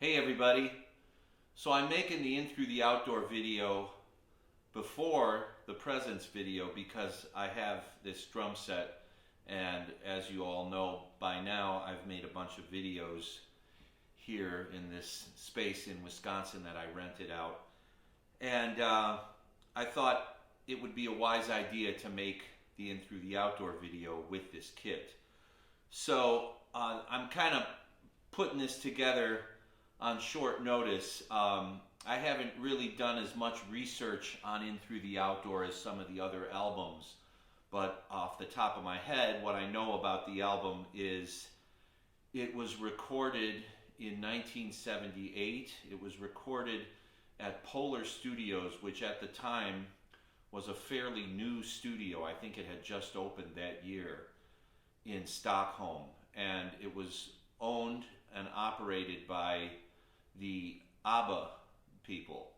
Hey everybody. So I'm making the In Through the Outdoor video before the Presence video because I have this drum set, and as you all know by now, I've made a bunch of videos here in this space in Wisconsin that I rented out. And I thought it would be a wise idea to make the In Through the Outdoor video with this kit. So I'm kind of putting this together on short notice. I haven't really done as much research on In Through the Outdoor as some of the other albums, but off the top of my head, what I know about the album is it was recorded in 1978. It was recorded at Polar Studios, which at the time was a fairly new studio. I think it had just opened that year in Stockholm, and it was owned and operated by the ABBA people.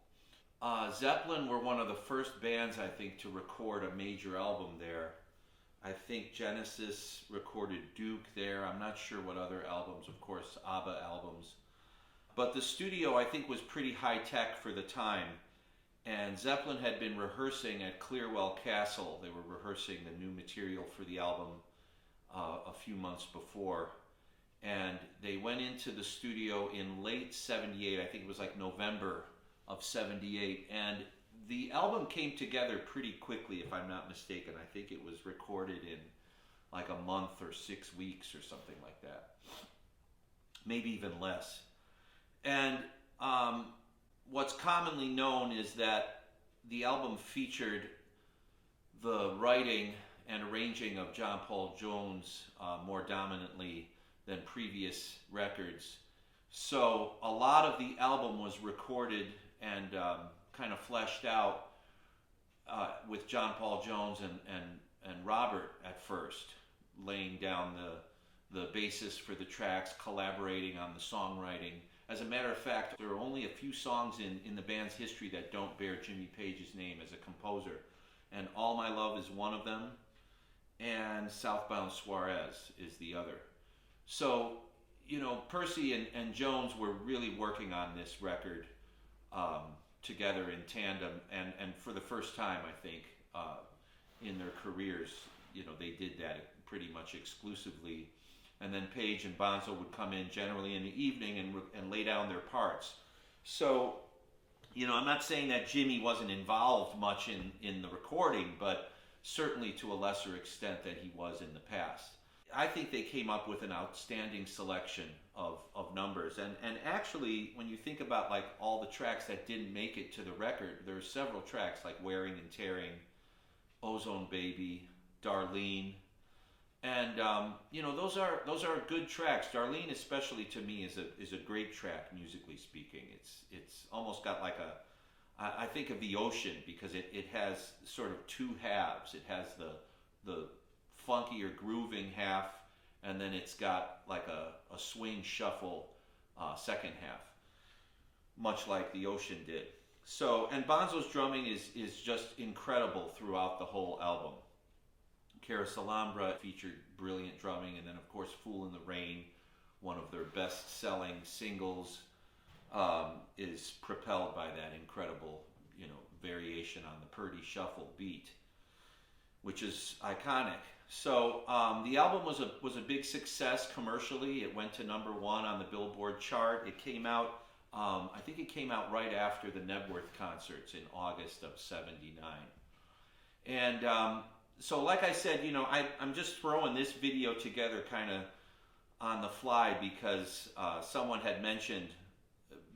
Zeppelin were one of the first bands, I think, to record a major album there. I think Genesis recorded Duke there. I'm not sure what other albums, of course, ABBA albums. But the studio, I think, was pretty high-tech for the time. And Zeppelin had been rehearsing at Clearwell Castle. They were rehearsing the new material for the album a few months before. And they went into the studio in late 78, I think it was like November of 78, and the album came together pretty quickly, if I'm not mistaken. I think it was recorded in like a month or 6 weeks or something like that, maybe even less. And what's commonly known is that the album featured the writing and arranging of John Paul Jones more dominantly than previous records. So a lot of the album was recorded and kind of fleshed out with John Paul Jones and Robert at first, laying down the basis for the tracks, collaborating on the songwriting. As a matter of fact, there are only a few songs in the band's history that don't bear Jimmy Page's name as a composer. And All My Love is one of them, and Southbound Saurez is the other. So, you know, Percy and Jones were really working on this record together in tandem, and for the first time, I think, in their careers, you know, they did that pretty much exclusively. And then Page and Bonzo would come in generally in the evening and lay down their parts. So, you know, I'm not saying that Jimmy wasn't involved much in the recording, but certainly to a lesser extent than he was in the past. I think they came up with an outstanding selection of numbers. And actually, when you think about like all the tracks that didn't make it to the record, there are several tracks like Wearing and Tearing, Ozone Baby, Darlene. And you know, those are good tracks. Darlene, especially to me, is a great track musically speaking. It's almost got like I think of the ocean because it has sort of two halves. It has the funkier grooving half, and then it's got like a swing shuffle second half, much like the ocean did. So, and Bonzo's drumming is just incredible throughout the whole album. Carouselambra featured brilliant drumming, and then of course Fool in the Rain, one of their best-selling singles, is propelled by that incredible, you know, variation on the Purdy Shuffle beat, which is iconic. So the album was a big success commercially. It went to #1 on the Billboard chart. It came out, I think it came out right after the Nebworth concerts in August of '79. And so like I said, you know, I'm just throwing this video together kind of on the fly because someone had mentioned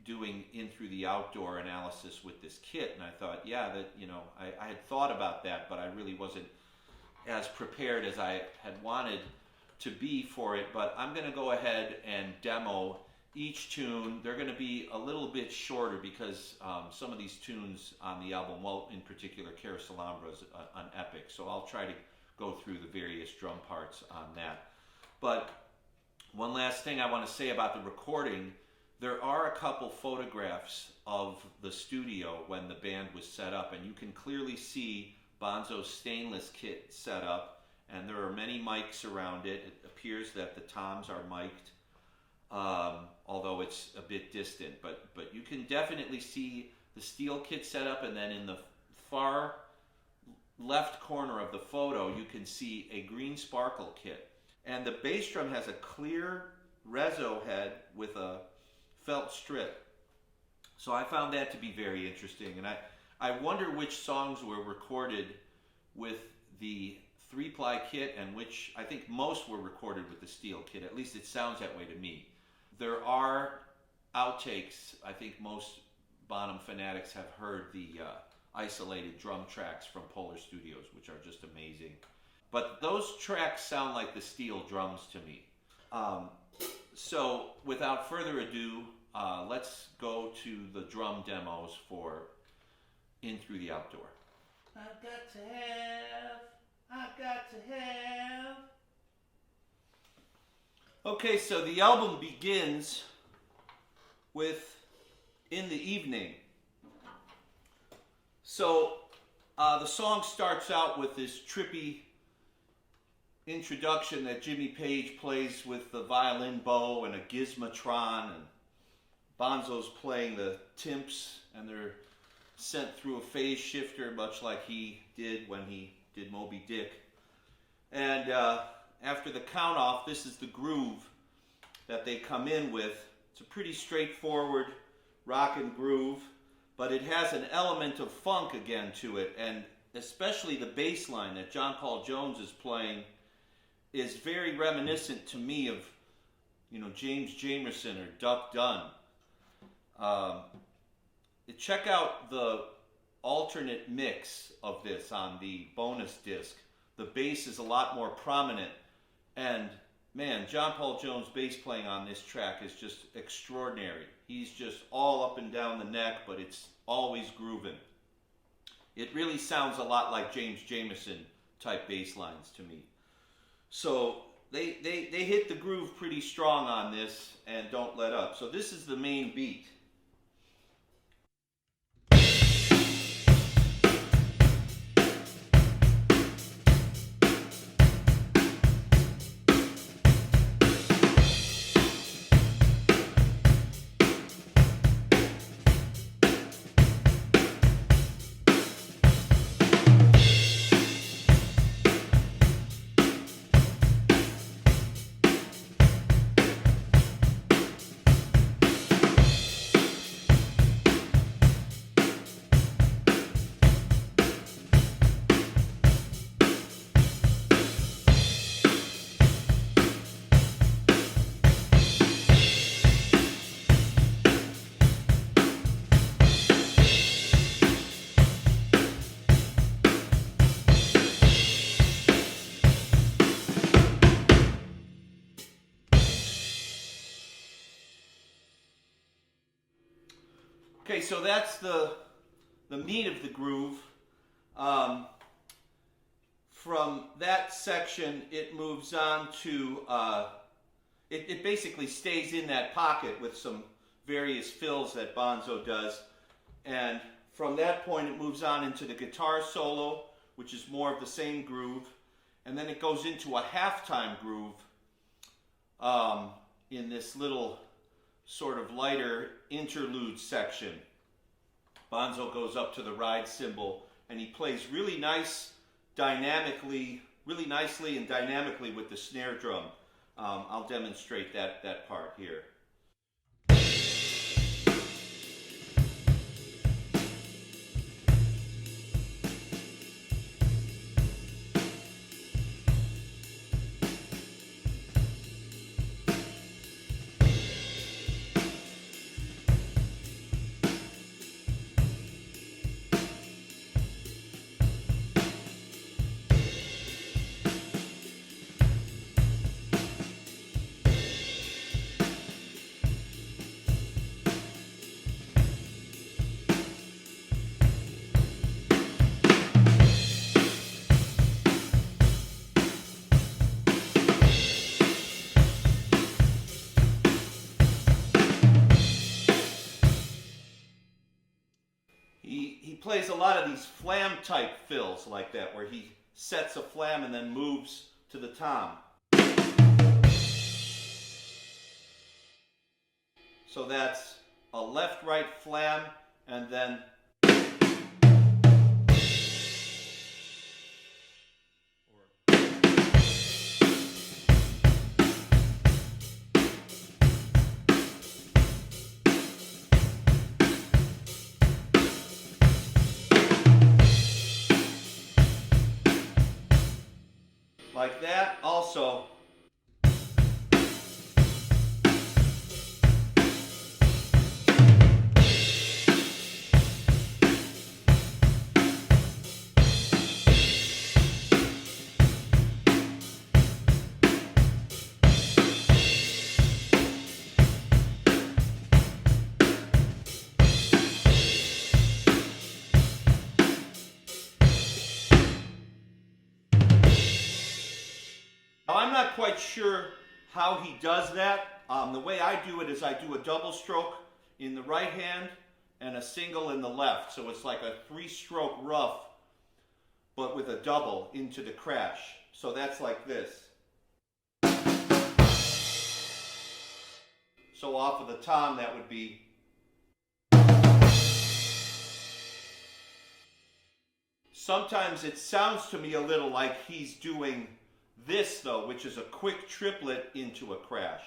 doing In Through the Outdoor analysis with this kit, and I thought, yeah, that, you know, I had thought about that, but I really wasn't as prepared as I had wanted to be for it. But I'm going to go ahead and demo each tune. They're going to be a little bit shorter because some of these tunes on the album, well, in particular Carouselambra is an epic, so I'll try to go through the various drum parts on that. But one last thing I want to say about the recording, there are a couple photographs of the studio when the band was set up, and you can clearly see Bonzo's stainless kit set up, and there are many mics around it. It appears that the toms are mic'd, although it's a bit distant, but you can definitely see the steel kit setup, and then in the far left corner of the photo you can see a green sparkle kit. And the bass drum has a clear reso head with a felt strip. So I found that to be very interesting, and I wonder which songs were recorded with the 3-ply kit and which, I think most were recorded with the steel kit. At least it sounds that way to me. There are outtakes. I think most Bonham fanatics have heard the isolated drum tracks from Polar Studios, which are just amazing. But those tracks sound like the steel drums to me. So without further ado, let's go to the drum demos for In Through the Outdoor. I've got to have. Okay, so the album begins with In the Evening. So the song starts out with this trippy introduction that Jimmy Page plays with the violin bow and a gizmotron, and Bonzo's playing the timps, and they're sent through a phase shifter, much like he did when he did Moby Dick. And after the count off, this is the groove that they come in with. It's a pretty straightforward rock and groove, but it has an element of funk again to it, and especially the bass line that John Paul Jones is playing is very reminiscent to me of, you know, James Jamerson or Duck Dunn. Check out the alternate mix of this on the bonus disc. The bass is a lot more prominent, and man, John Paul Jones' bass playing on this track is just extraordinary. He's just all up and down the neck, but it's always grooving. It really sounds a lot like James Jamerson type bass lines to me. So they hit the groove pretty strong on this and don't let up. So this is the main beat. Okay, so that's the meat of the groove. From that section, it moves on to, it basically stays in that pocket with some various fills that Bonzo does. And from that point, it moves on into the guitar solo, which is more of the same groove. And then it goes into a halftime groove in this little sort of lighter interlude section. Bonzo goes up to the ride cymbal and he plays really nicely and dynamically with the snare drum. I'll demonstrate that part here. He plays a lot of these flam type fills like that, where he sets a flam and then moves to the tom. So So that's a left-right flam, and then like that. Also, now I'm not quite sure how he does that. The way I do it is I do a double stroke in the right hand and a single in the left. So it's like a 3-stroke rough, but with a double into the crash. So that's like this. So off of the tom, that would be. Sometimes it sounds to me a little like he's doing this though, which is a quick triplet into a crash.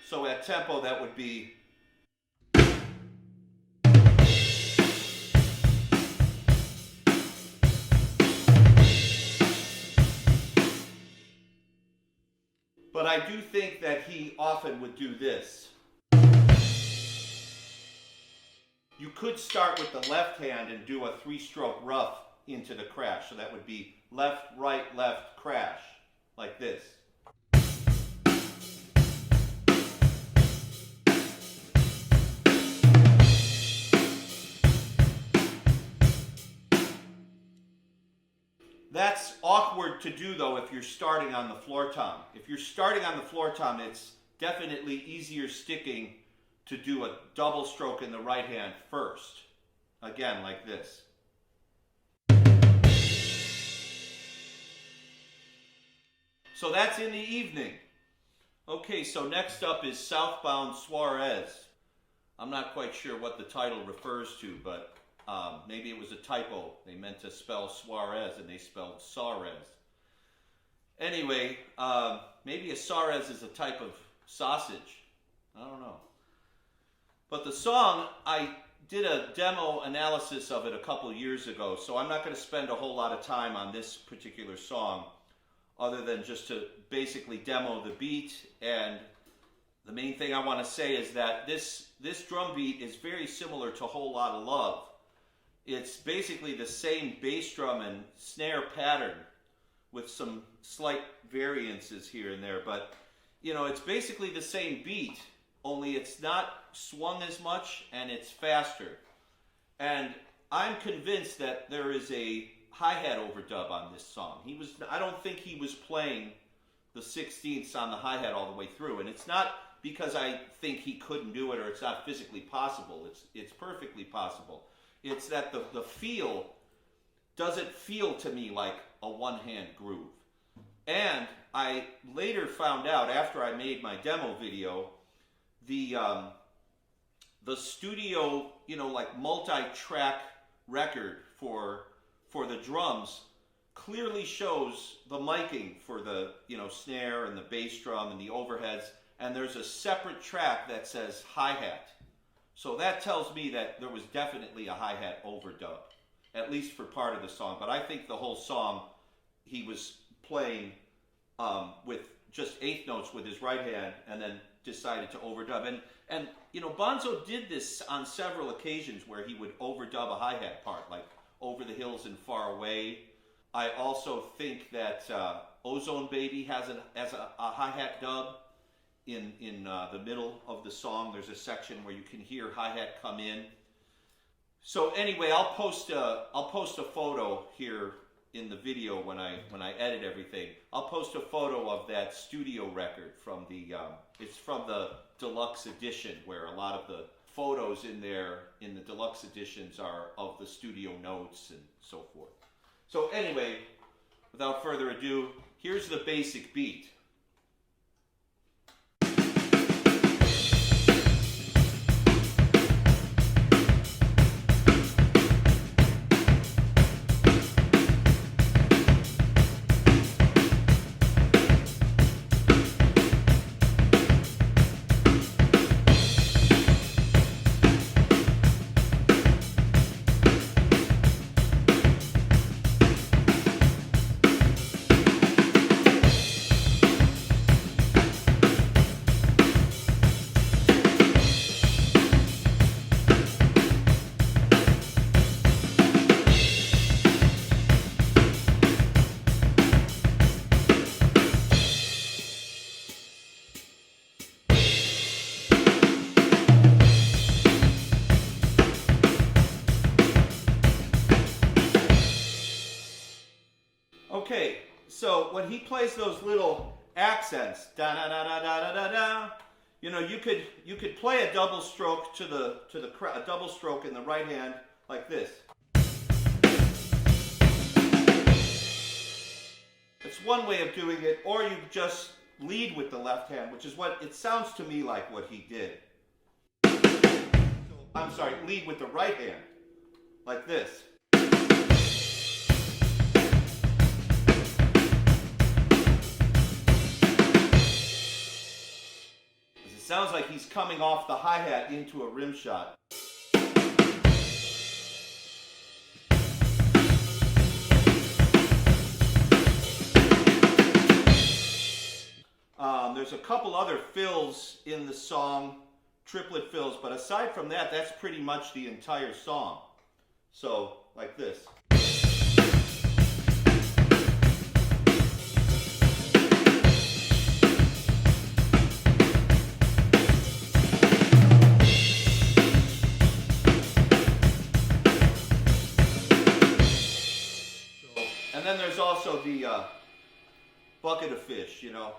So at tempo that would be. But I do think that he often would do this. You could start with the left hand and do a 3-stroke rough into the crash. So that would be left, right, left, crash, like this. That's awkward to do though if you're starting on the floor tom. If you're starting on the floor tom, it's definitely easier sticking to do a double stroke in the right hand first. Again, like this. So that's in the evening. Okay, so next up is Southbound Saurez. I'm not quite sure what the title refers to, but maybe it was a typo. They meant to spell Suarez and they spelled Saurez. Anyway, maybe a Saurez is a type of sausage. I don't know. But the song, I did a demo analysis of it a couple years ago, so I'm not going to spend a whole lot of time on this particular song other than just to basically demo the beat. And the main thing I want to say is that this drum beat is very similar to Whole Lotta Love. It's basically the same bass drum and snare pattern with some slight variances here and there, but you know, it's basically the same beat, only it's not swung as much and it's faster. And I'm convinced that there is a hi-hat overdub on this song. I don't think he was playing the 16ths on the hi-hat all the way through, and it's not because I think he couldn't do it or it's not physically possible. It's perfectly possible. It's that the feel doesn't feel to me like a one-hand groove. And I later found out, after I made my demo video, the studio, you know, like multi-track record for the drums clearly shows the miking for the, you know, snare and the bass drum and the overheads, and there's a separate track that says hi-hat. So that tells me that there was definitely a hi-hat overdub, at least for part of the song. But I think the whole song he was playing with just eighth notes with his right hand and then decided to overdub. And you know, Bonzo did this on several occasions where he would overdub a hi-hat part, like Over the Hills and Far Away. I also think that Ozone Baby has a hi-hat dub. In the middle of the song, there's a section where you can hear hi-hat come in. So anyway, I'll post a photo here in the video when I edit everything. I'll post a photo of that studio record from it's from the deluxe edition, where a lot of the photos in the deluxe editions are of the studio notes and so forth. So anyway, without further ado, here's the basic beat. when he plays those little accents, da da da da da da da, you know, you could play a double stroke to the a double stroke in the right hand like this. It's one way of doing it, or you just lead with the left hand, which is what it sounds to me like what he did. I'm sorry, lead with the right hand, like this. It sounds like he's coming off the hi-hat into a rim shot. There's a couple other fills in the song, triplet fills, but aside from that, that's pretty much the entire song. So, like this. And then there's also the bucket of fish, you know.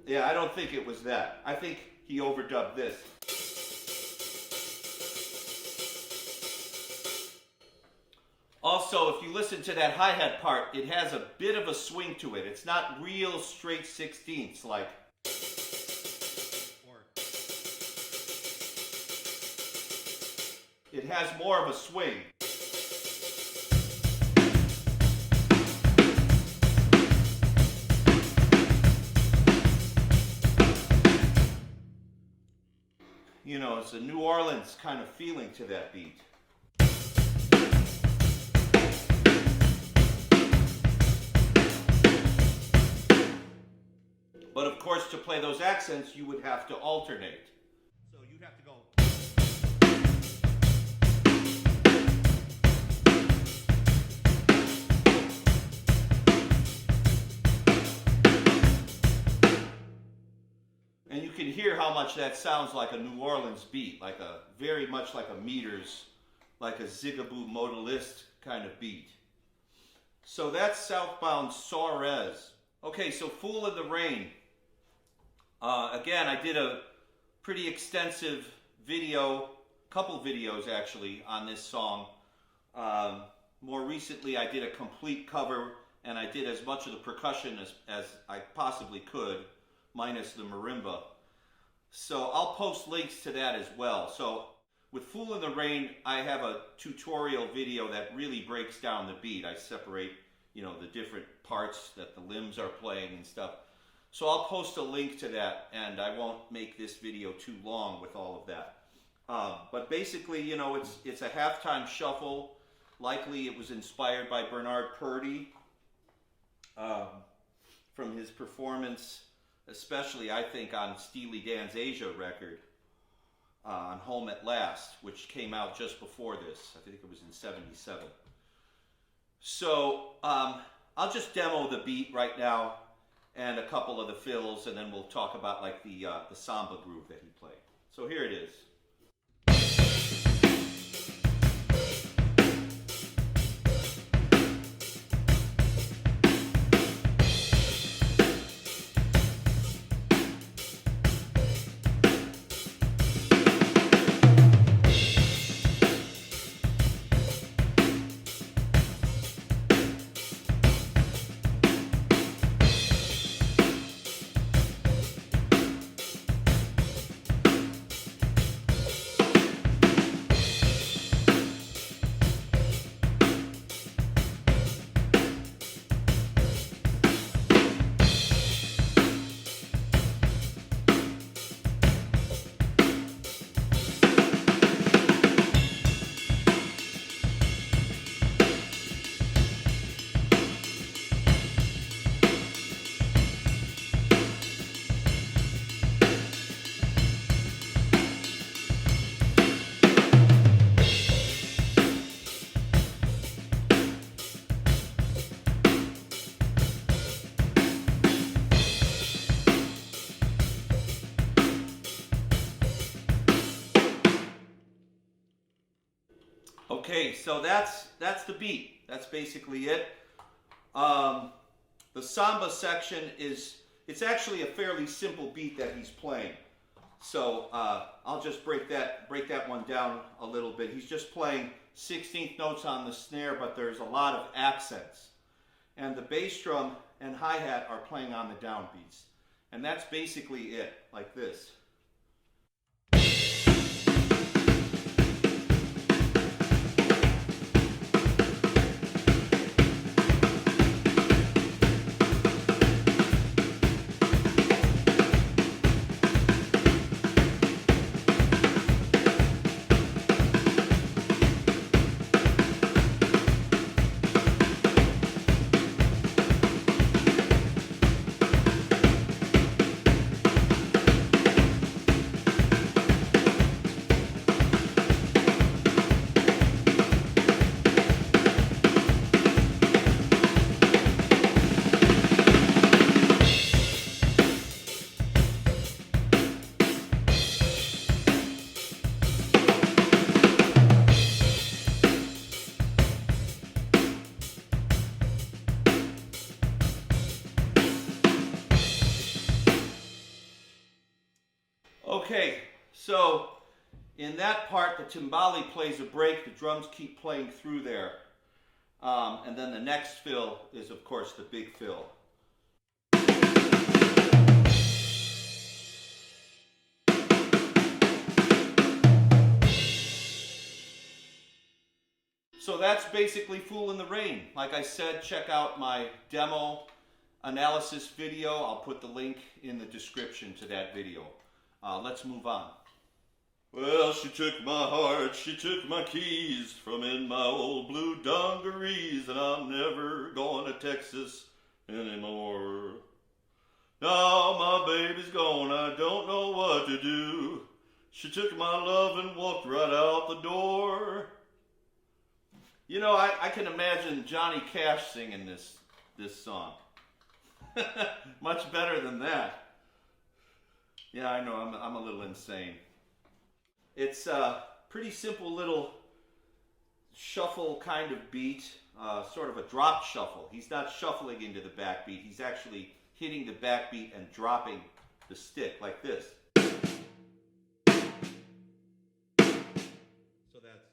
Yeah, I don't think it was that. I think he overdubbed this. Also, if you listen to that hi-hat part, it has a bit of a swing to it. It's not real straight 16ths like. It has more of a swing. You know, it's a New Orleans kind of feeling to that beat. But of course, to play those accents, you would have to alternate. So you'd have to go. And you can hear how much that sounds like a New Orleans beat, like a very much like a meters, like a zigaboo modalist kind of beat. So that's Southbound Saurez. Okay, so Fool in the Rain. Again, I did a pretty extensive video, couple videos actually, on this song. More recently, I did a complete cover, and I did as much of the percussion as I possibly could, minus the marimba. So I'll post links to that as well. So with Fool in the Rain, I have a tutorial video that really breaks down the beat. I separate, you know, the different parts that the limbs are playing and stuff. So I'll post a link to that, and I won't make this video too long with all of that. But basically, you know, it's a halftime shuffle. Likely it was inspired by Bernard Purdie from his performance, especially I think on Steely Dan's Asia record, on Home at Last, which came out just before this. I think it was in '77. So I'll just demo the beat right now and a couple of the fills, and then we'll talk about like the samba groove that he played. So here it is. Okay, so that's the beat. That's basically it. The samba section it's actually a fairly simple beat that he's playing. So I'll just break that one down a little bit. He's just playing 16th notes on the snare, but there's a lot of accents. And the bass drum and hi-hat are playing on the downbeats. And that's basically it, like this. Okay, so in that part, the timbale plays a break, the drums keep playing through there. And then the next fill is, of course, the big fill. So that's basically Fool in the Rain. Like I said, check out my demo analysis video. I'll put the link in the description to that video. Let's move on. Well, she took my heart, she took my keys from in my old blue dungarees, and I'm never going to Texas anymore. Now my baby's gone, I don't know what to do. She took my love and walked right out the door. You know, I can imagine Johnny Cash singing this song. Much better than that. Yeah, I know, I'm a little insane. It's a pretty simple little shuffle kind of beat, sort of a drop shuffle. He's not shuffling into the backbeat, he's actually hitting the backbeat and dropping the stick like this. So that's...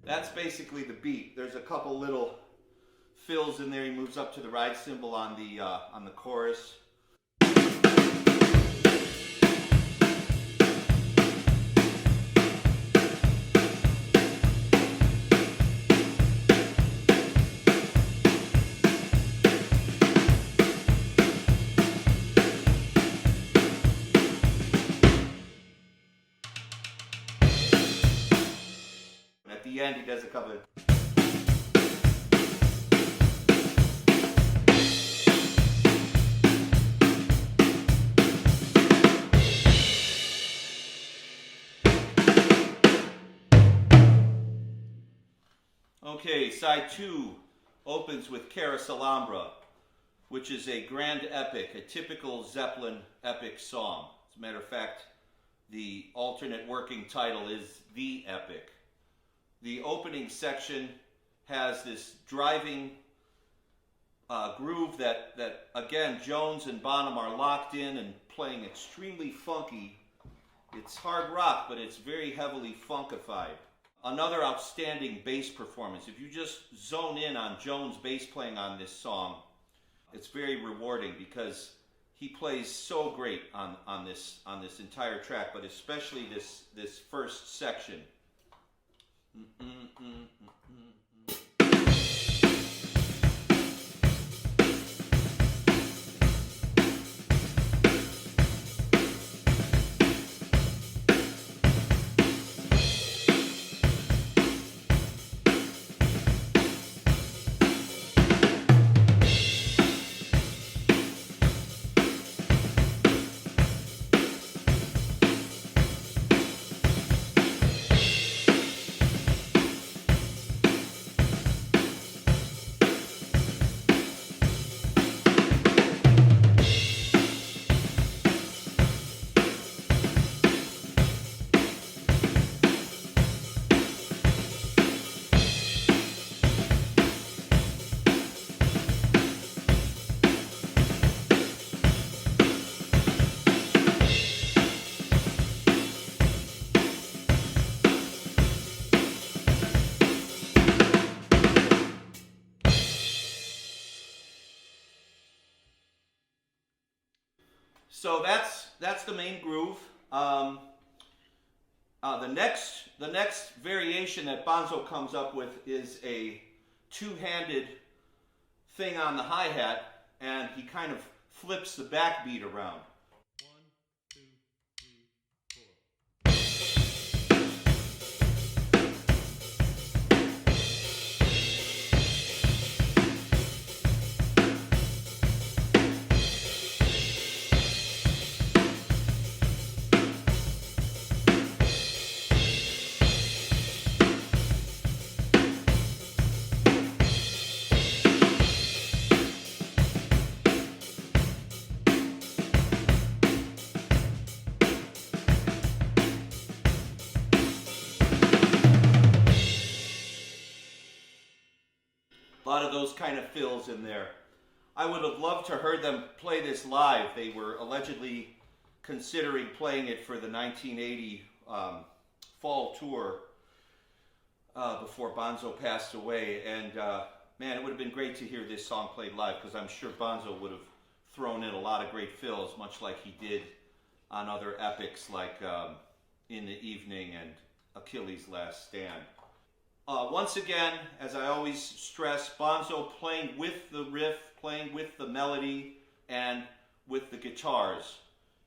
That's basically the beat. There's a couple little fills in there. He moves up to the ride cymbal on the chorus. At the end, he does a couple of... Okay, side 2 opens with Carouselambra, which is a grand epic, a typical Zeppelin epic song. As a matter of fact, the alternate working title is The Epic. The opening section has this driving groove that again, Jones and Bonham are locked in and playing extremely funky. It's hard rock, but it's very heavily funkified. Another outstanding bass performance. If you just zone in on Jones' bass playing on this song, it's very rewarding because he plays so great on this entire track, but especially this first section. The next variation that Bonzo comes up with is a two-handed thing on the hi-hat, and he kind of flips the backbeat around. A lot of those kind of fills in there. I would have loved to heard them play this live. They were allegedly considering playing it for the 1980 fall tour before Bonzo passed away. And man, it would have been great to hear this song played live, because I'm sure Bonzo would have thrown in a lot of great fills, much like he did on other epics like In the Evening and Achilles' Last Stand. Once again, as I always stress, Bonzo playing with the riff, playing with the melody, and with the guitars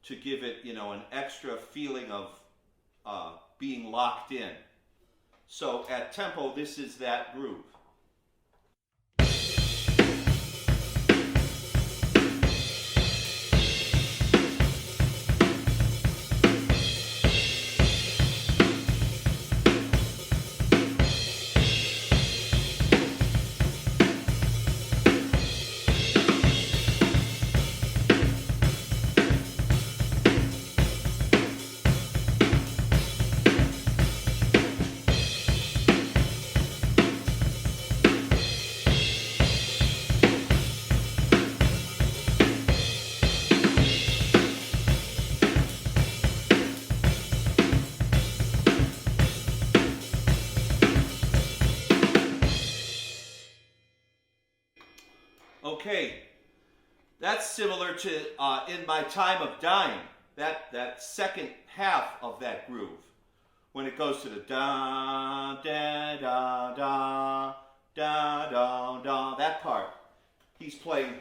to give it, you know, an extra feeling of being locked in. So at tempo, this is that groove. Okay, that's similar to In My Time of Dying, that second half of that groove, when it goes to the da da da da da da da, that part. He's playing.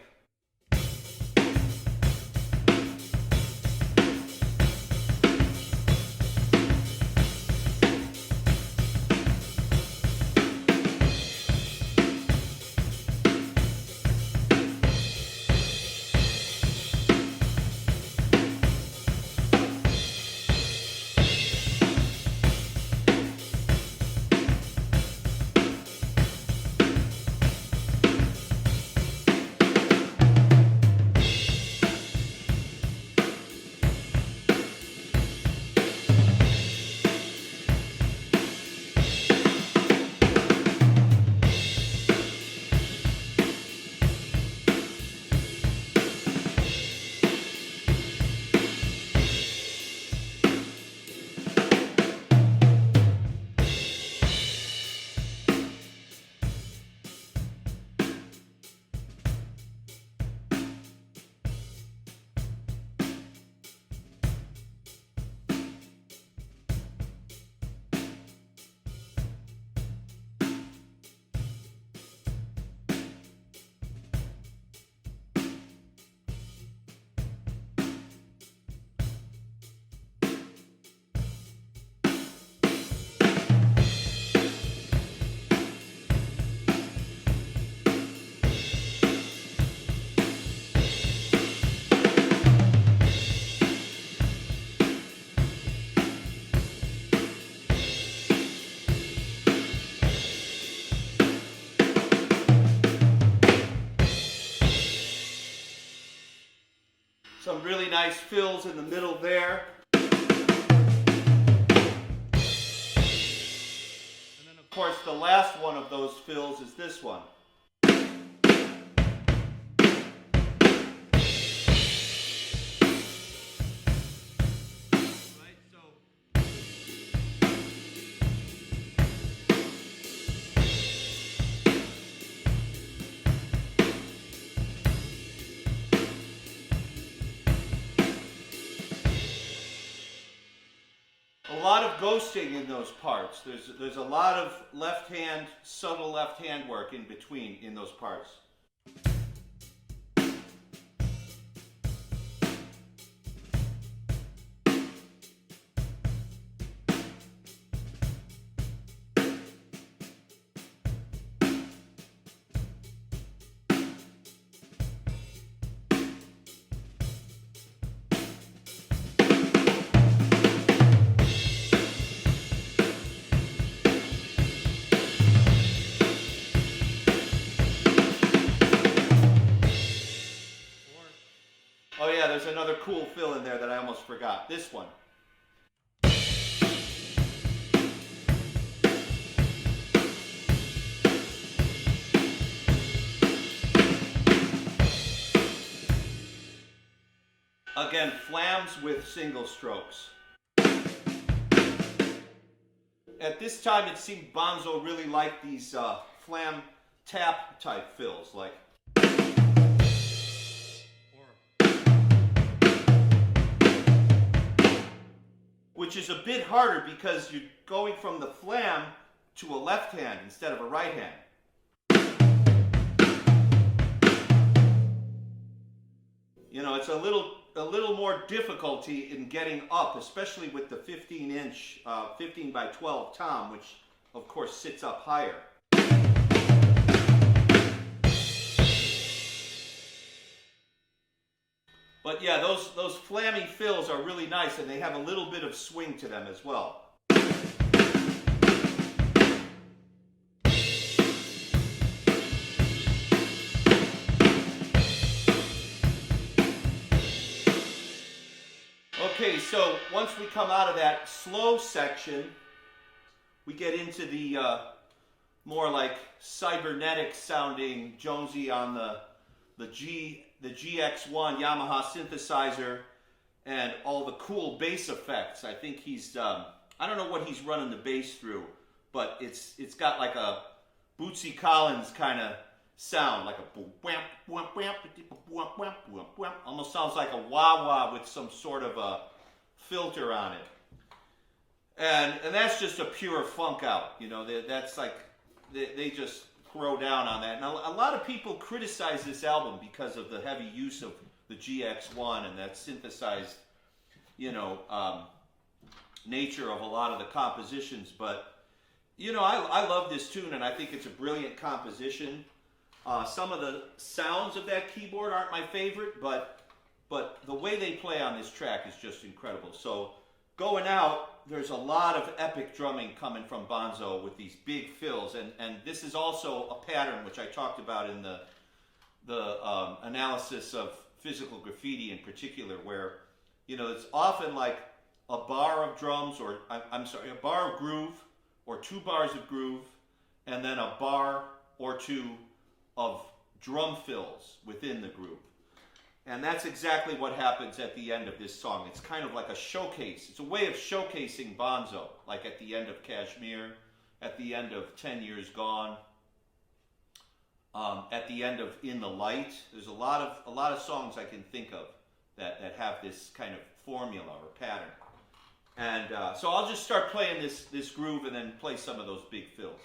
Some really nice fills in the middle there. And then of course the last one of those fills is this one. A lot of ghosting in those parts. There's a lot of left hand, subtle left hand work in between in those parts. Oh yeah, there's another cool fill in there that I almost forgot. This one. Again, flams with single strokes. At this time, it seemed Bonzo really liked these flam tap type fills, like. Which is a bit harder because you're going from the flam to a left hand instead of a right hand. You know, it's a little more difficulty in getting up, especially with the 15-inch, 15 by 12 tom, which of course sits up higher. But yeah, those flammy fills are really nice, and they have a little bit of swing to them as well. Okay, so once we come out of that slow section, we get into the more like cybernetic sounding Jonesy on the GX1 Yamaha synthesizer and all the cool bass effects. I think he's, I don't know what he's running the bass through, but it's got like a Bootsy Collins kind of sound, like a whamp, whamp, whamp, whamp, whamp, whamp, whamp. Almost sounds like a wah-wah with some sort of a filter on it. And that's just a pure funk out, you know, that's like, they just throw down on that. Now, a lot of people criticize this album because of the heavy use of the GX1 and that synthesized, you know, nature of a lot of the compositions. But, you know, I love this tune, and I think it's a brilliant composition. Some of the sounds of that keyboard aren't my favorite, but the way they play on this track is just incredible. So going out, there's a lot of epic drumming coming from Bonzo with these big fills, and this is also a pattern which I talked about in the analysis of physical graffiti in particular, where, you know, it's often like a bar of drums, or I'm sorry, a bar of groove, or 2 bars of groove, and then a bar or 2 of drum fills within the groove. And that's exactly what happens at the end of this song. It's kind of like a showcase. It's a way of showcasing Bonzo, like at the end of Kashmir, at the end of 10 Years Gone, at the end of In the Light. There's a lot of songs I can think of that have this kind of formula or pattern. And so I'll just start playing this groove and then play some of those big fills.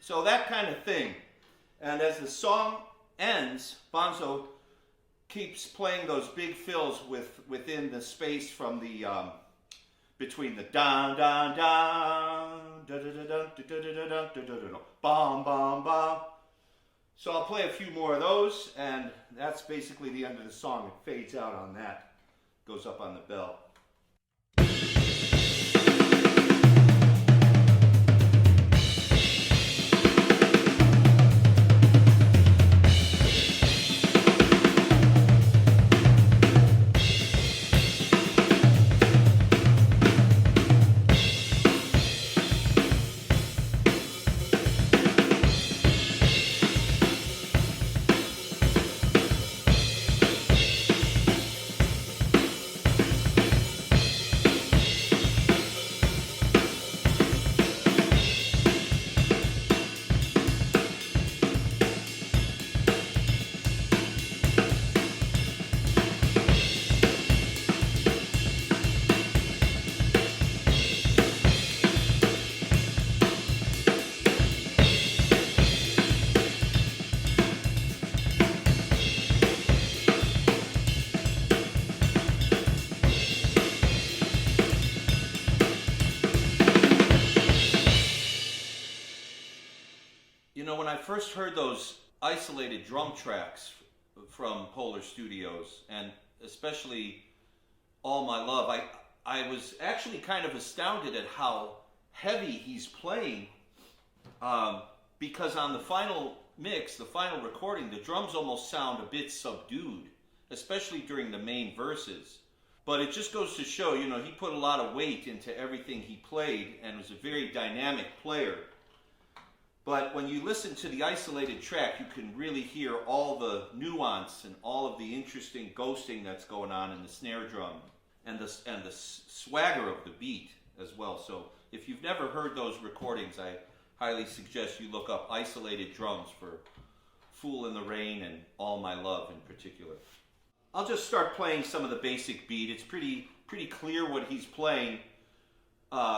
So that kind of thing. And as the song ends, Bonzo keeps playing those big fills within the space from the between the don don don da da da da da da da da da bom bom bom. So I'll play a few more of those, and that's basically the end of the song. It fades out on that, goes up on the bell. You know, when I first heard those isolated drum tracks from Polar Studios, and especially All My Love, I was actually kind of astounded at how heavy he's playing, because on the final mix, the final recording, the drums almost sound a bit subdued, especially during the main verses. But it just goes to show, you know, he put a lot of weight into everything he played and was a very dynamic player. But when you listen to the isolated track, you can really hear all the nuance and all of the interesting ghosting that's going on in the snare drum and the swagger of the beat as well. So if you've never heard those recordings, I highly suggest you look up isolated drums for Fool in the Rain and All My Love in particular. I'll just start playing some of the basic beat. It's pretty clear what he's playing.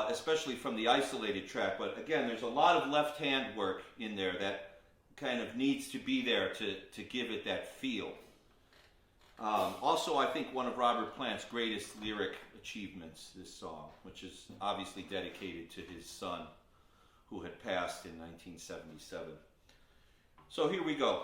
Especially from the isolated track, but again, there's a lot of left hand work in there that kind of needs to be there to give it that feel. Also, I think one of Robert Plant's greatest lyric achievements, this song, which is obviously dedicated to his son, who had passed in 1977. So here we go.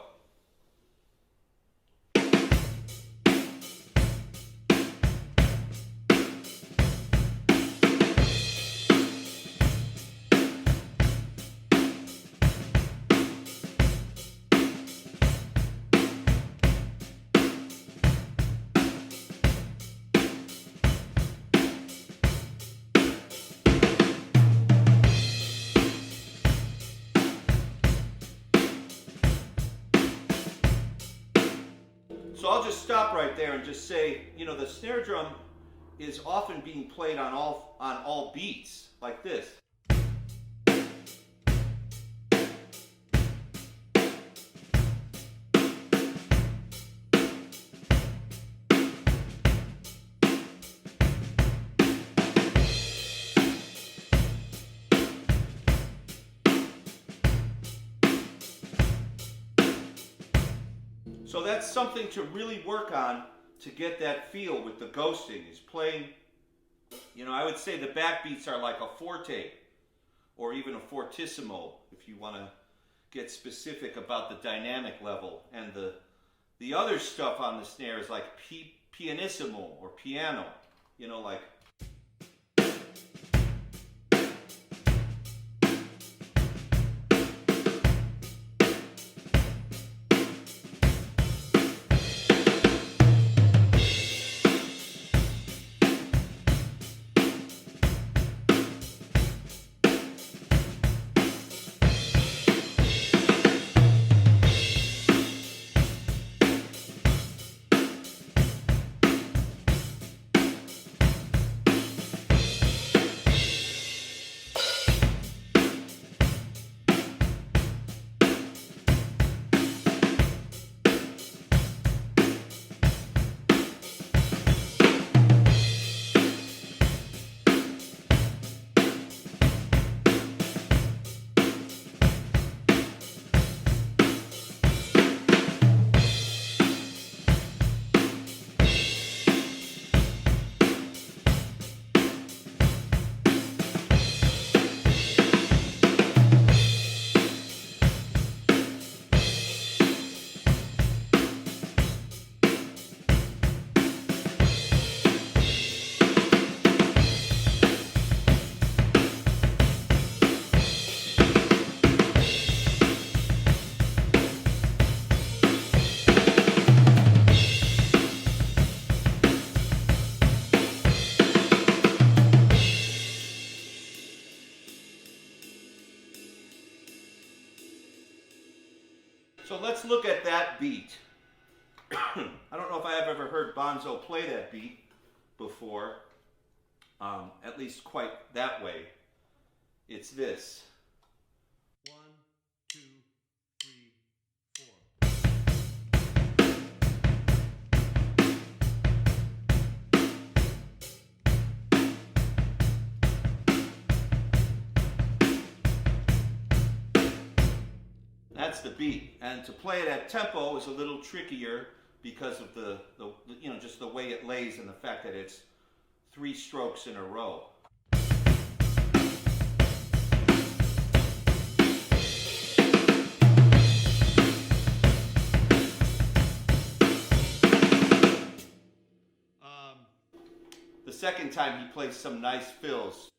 So I'll just stop right there and just say, you know, the snare drum is often being played on all beats, like this. So that's something to really work on to get that feel with the ghosting, is playing, you know, I would say the backbeats are like a forte or even a fortissimo if you want to get specific about the dynamic level. And the other stuff on the snare is like pianissimo or piano, you know, like. let's look at that beat. I don't know if I have ever heard Bonzo play that beat before, at least quite that way. It's this. 1, 2, 3, 4. That's the beat, and to play it at tempo is a little trickier because of the just the way it lays and the fact that it's 3 strokes in a row. The second time he plays some nice fills.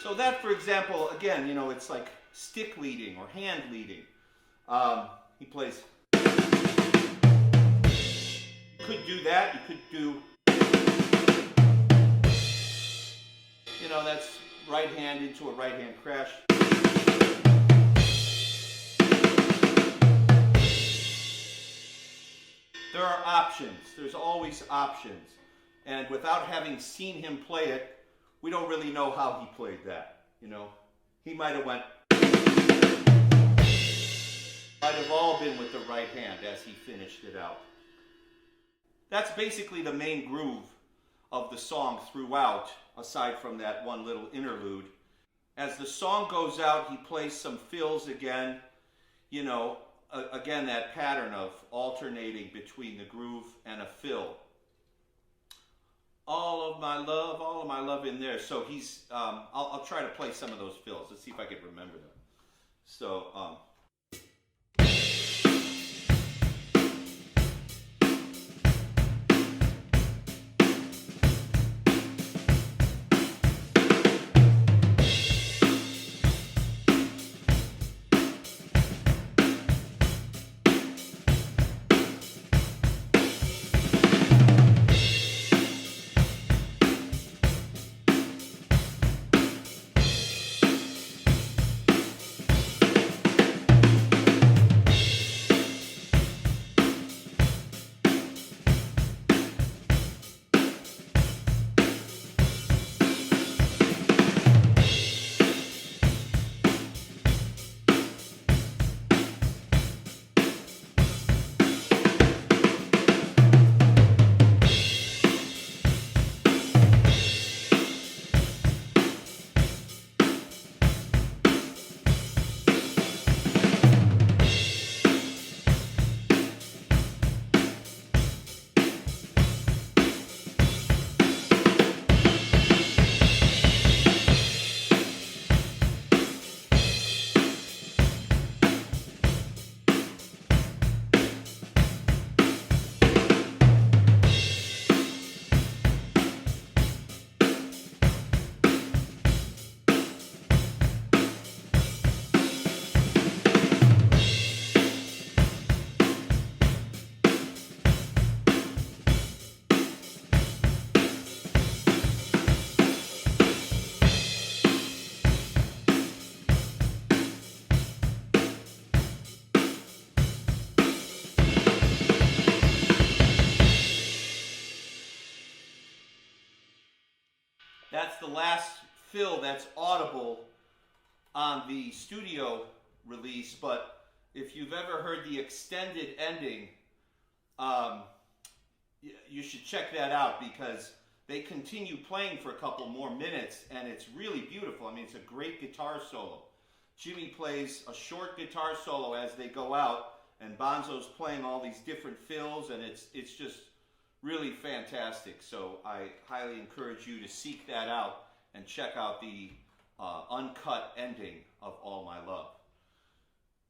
So that, for example, again, it's like stick leading or hand leading. He plays. You could do that. You could do. That's right hand into a right hand crash. There are options. There's always options. And without having seen him play it, we don't really know how he played that. He might have all been with the right hand as he finished it out. That's basically the main groove of the song throughout, aside from that one little interlude. As the song goes out, he plays some fills again. Again, that pattern of alternating between the groove and a fill. All of my love in there. So he's, I'll try to play some of those fills. Let's see if I can remember them. So, that's the last fill that's audible on the studio release, but if you've ever heard the extended ending, you should check that out because they continue playing for a couple more minutes and it's really beautiful. I mean, it's a great guitar solo. Jimmy plays a short guitar solo as they go out, and Bonzo's playing all these different fills, and it's just really fantastic. So I highly encourage you to seek that out and check out the uncut ending of All My Love.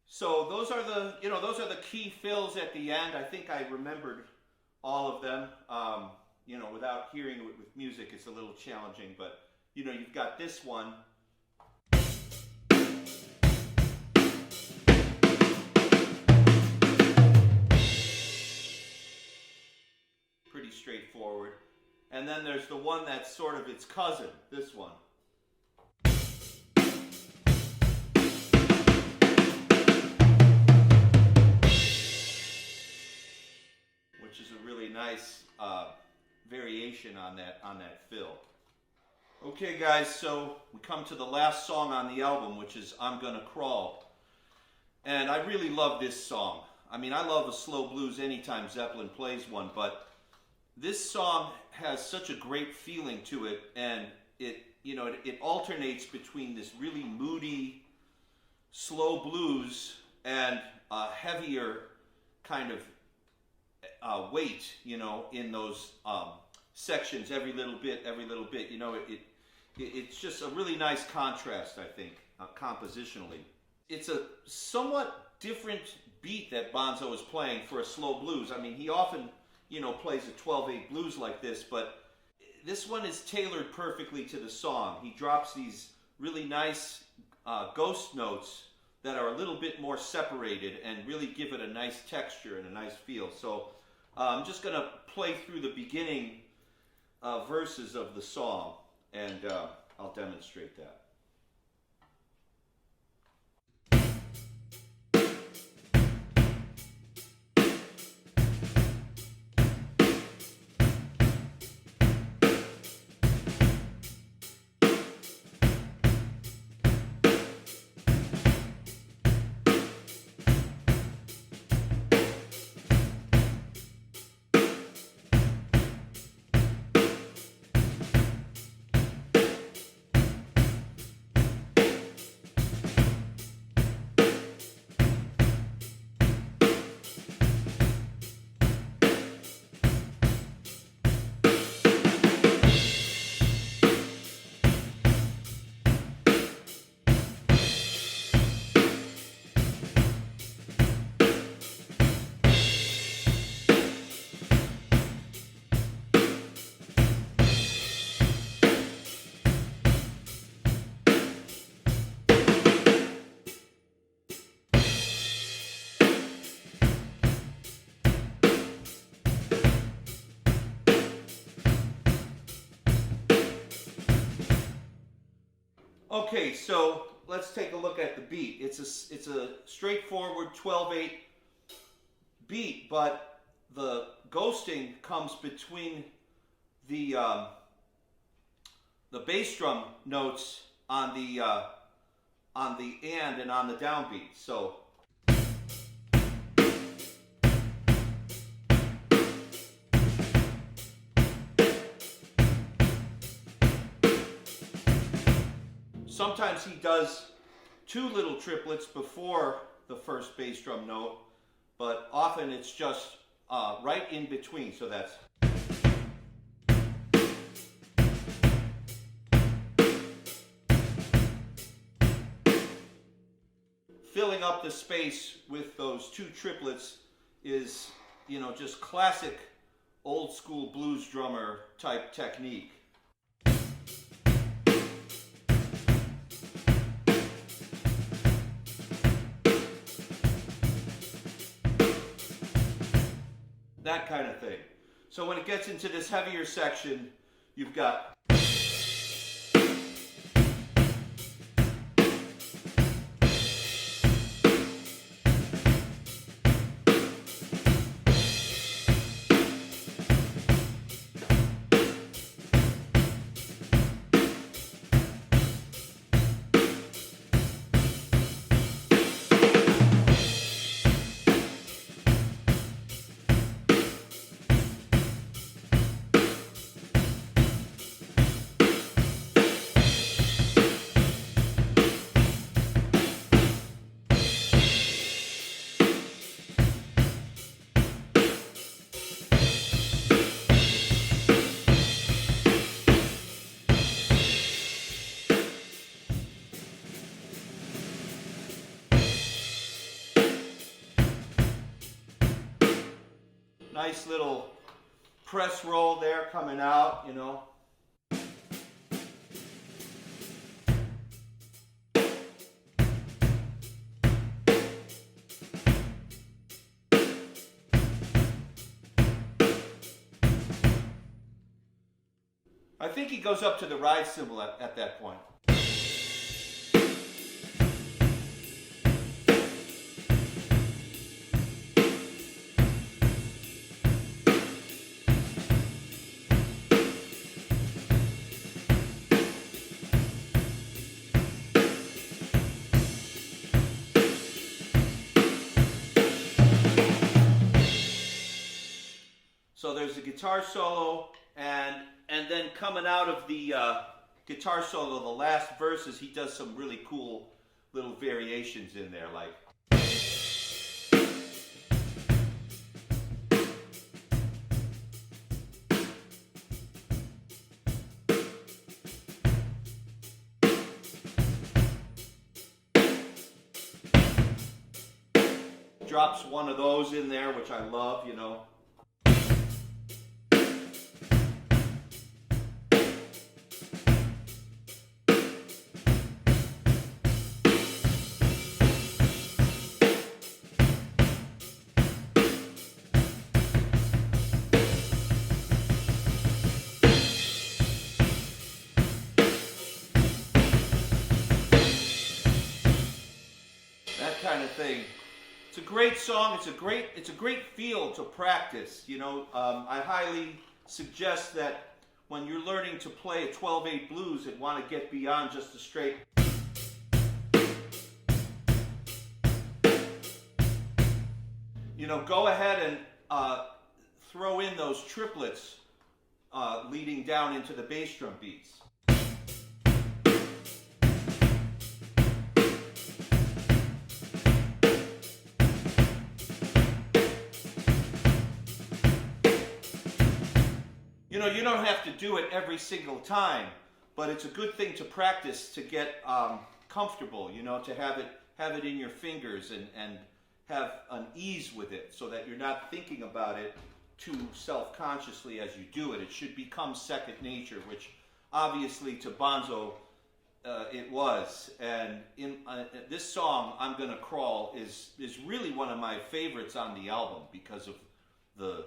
So those are the key fills at the end. I think I remembered all of them. Without hearing it with music, it's a little challenging, but you've got this one. straightforward. And then there's the one that's sort of its cousin, this one. Which is a really nice variation on that fill. Okay guys, so we come to the last song on the album, which is I'm Gonna Crawl. And I really love this song. I mean, I love a slow blues anytime Zeppelin plays one, but this song has such a great feeling to it, and it alternates between this really moody, slow blues and a heavier kind of weight, in those sections every little bit. It's just a really nice contrast, I think, compositionally. It's a somewhat different beat that Bonzo is playing for a slow blues. I mean, he often, plays a 12/8 blues like this, but this one is tailored perfectly to the song. He drops these really nice ghost notes that are a little bit more separated and really give it a nice texture and a nice feel. So I'm just going to play through the beginning verses of the song, and I'll demonstrate that. Okay, so let's take a look at the beat. It's a straightforward 12/8 beat, but the ghosting comes between the bass drum notes on the and on the downbeat. So sometimes he does two little triplets before the first bass drum note, but often it's just right in between, so that's. Filling up the space with those two triplets is, just classic old school blues drummer type technique. That kind of thing. So when it gets into this heavier section, you've got nice little press roll there coming out, I think he goes up to the ride cymbal at that point. So there's a guitar solo, and then coming out of the guitar solo, the last verses, he does some really cool little variations in there, like. Drops one of those in there, which I love, you know. Kind of thing. It's a great song. It's a great feel to practice. You know, I highly suggest that when you're learning to play a 12/8 blues and want to get beyond just a straight. You know, go ahead and throw in those triplets leading down into the bass drum beats. You know, you don't have to do it every single time, but it's a good thing to practice to get comfortable, you know, to have it in your fingers and have an ease with it so that you're not thinking about it too self-consciously as you do it. It should become second nature, which obviously to Bonzo it was. And in this song, I'm Gonna Crawl, is really one of my favorites on the album because of the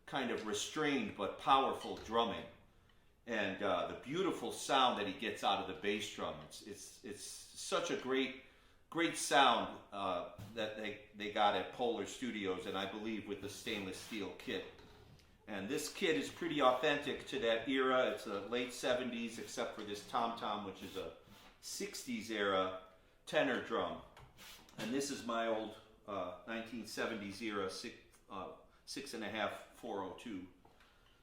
kind of restrained but powerful drumming and the beautiful sound that he gets out of the bass drum. It's such a great sound that they got at Polar Studios, and I believe with the stainless steel kit. And this kit is pretty authentic to that era. It's the late 70s, except for this tom-tom, which is a 60s era tenor drum. And this is my old 1970s era 6.5 402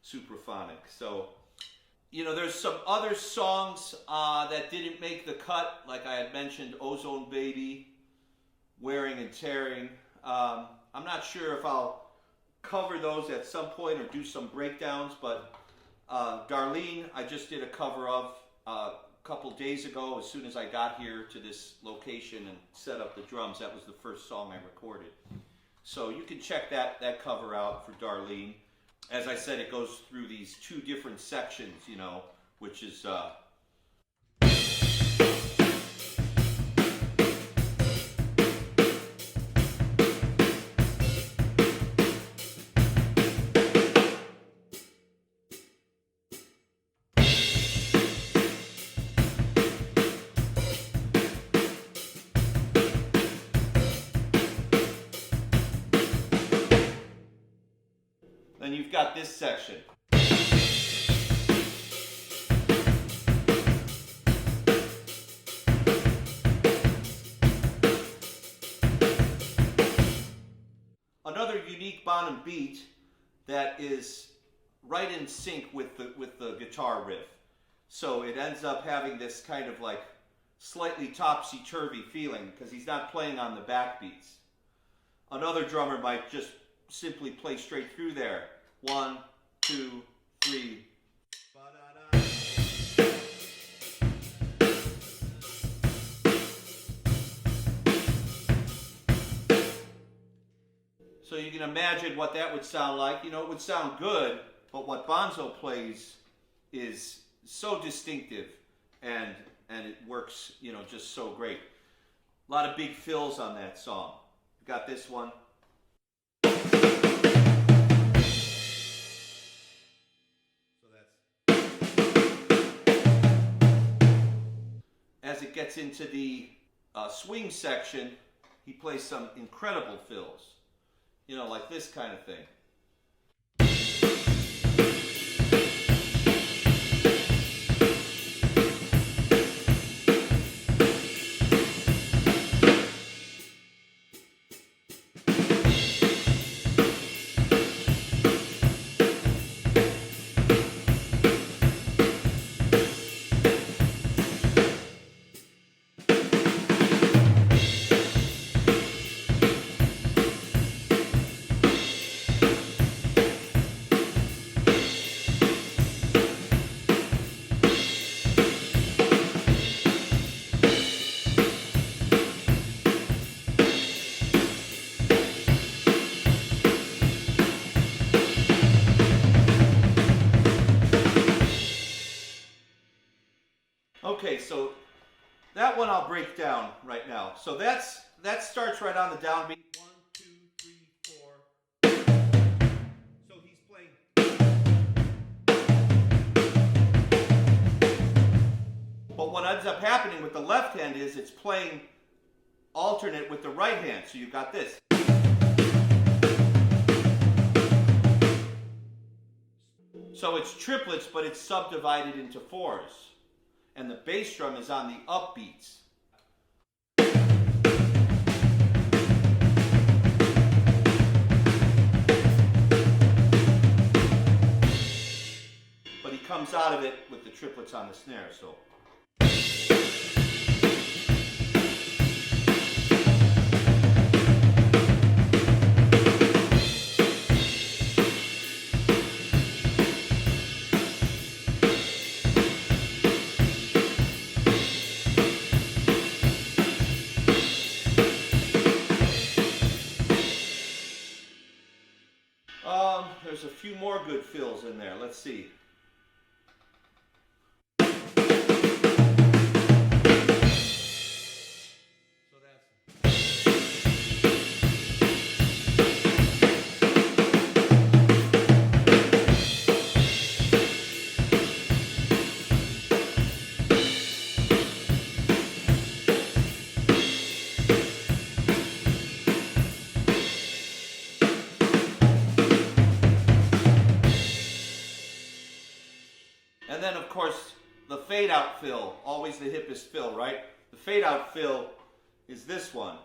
Supraphonic. So, you know, there's some other songs that didn't make the cut, like I had mentioned, Ozone Baby, Wearing and Tearing. I'm not sure if I'll cover those at some point or do some breakdowns, but Darlene, I just did a cover of a couple days ago. As soon as I got here to this location and set up the drums, that was the first song I recorded. So you can check that cover out for Darlene. As I said, it goes through these two different sections, you know, which is then you've got this section. Another unique Bonham beat that is right in sync with the guitar riff. So it ends up having this kind of like slightly topsy-turvy feeling because he's not playing on the backbeats. Another drummer might just simply play straight through there. 1, 2, 3. So you can imagine what that would sound like. You know, it would sound good, but what Bonzo plays is so distinctive and it works, you know, just so great. A lot of big fills on that song. Got this one. So that's as it gets into the swing section, he plays some incredible fills. You know, like this kind of thing. Okay, so that one I'll break down right now. So that starts right on the downbeat. 1, 2, 3, 4. So he's playing. But what ends up happening with the left hand is it's playing alternate with the right hand. So you've got this. So it's triplets, but it's subdivided into fours. And the bass drum is on the upbeats. But he comes out of it with the triplets on the snare, so. There's a few more good fills in there. Let's see. So and then, of course, the fade-out fill, always the hippest fill, right? The fade-out fill is this one.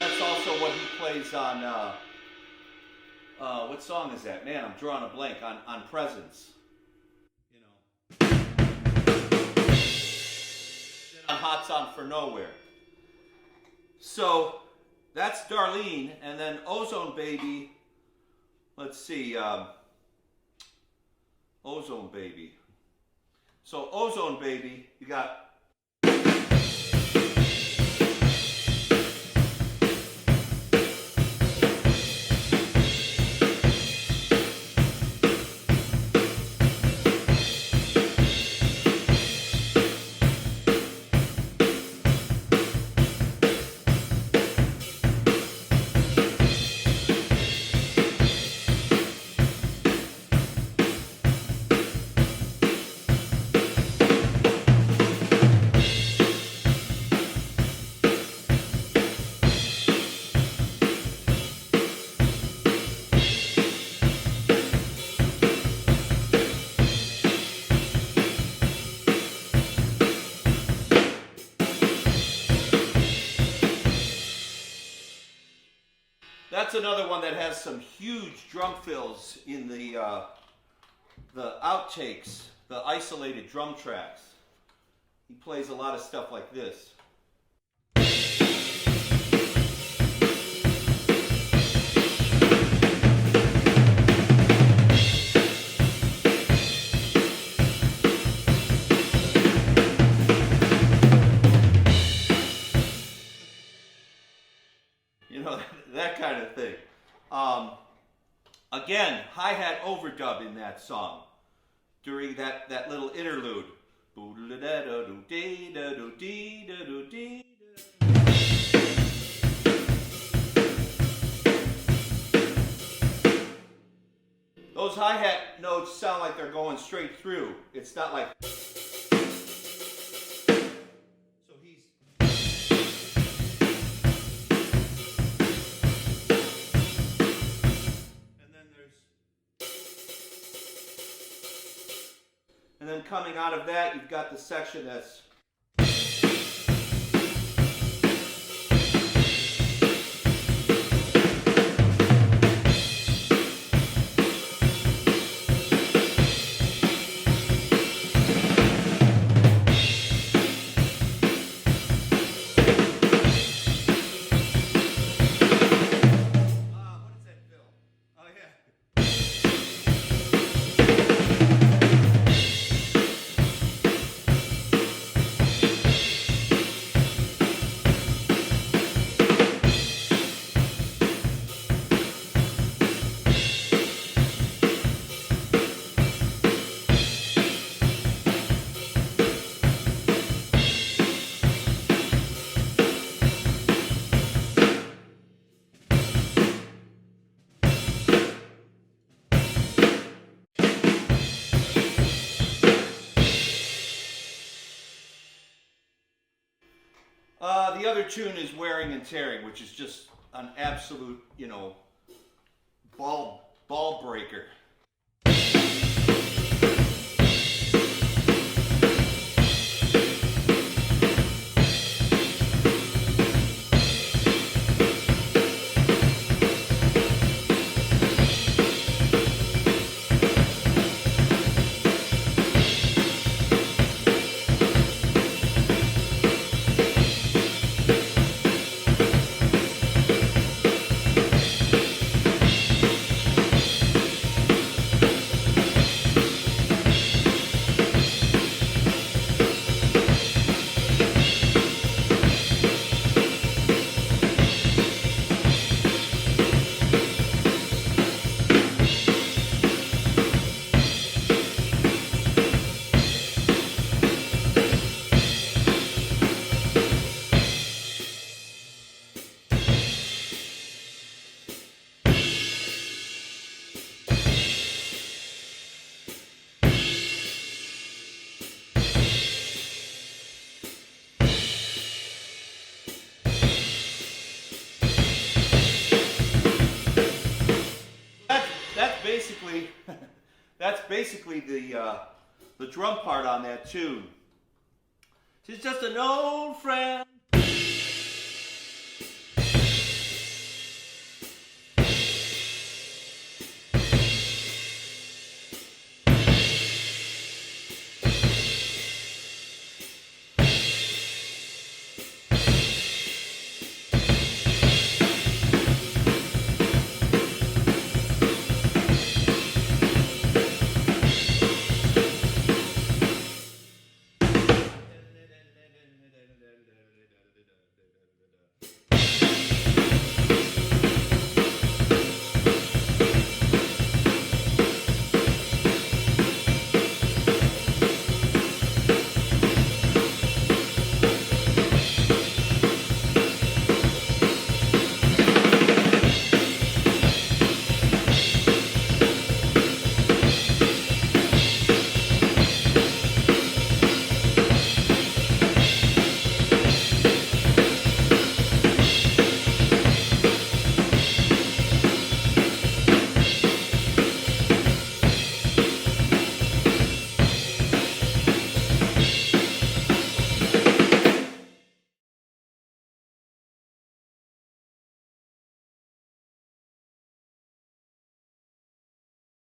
That's also what he plays on, what song is that? Man, I'm drawing a blank. On Presence. You know. On Hot Song for Nowhere. So that's Darlene, and then Ozone Baby, let's see, Ozone Baby. So Ozone Baby, you got that's another one that has some huge drum fills in the outtakes, the isolated drum tracks. He plays a lot of stuff like this. You know, that kind of thing. Again, hi-hat overdub in that song during that little interlude. those hi-hat notes sound like they're going straight through. It's not like... So he's... And then there's... And then coming out of that, you've got the section that's... The other tune is Wearing and Tearing, which is just an absolute, you know, ball breaker. That's basically the drum part on that tune. She's just an old friend.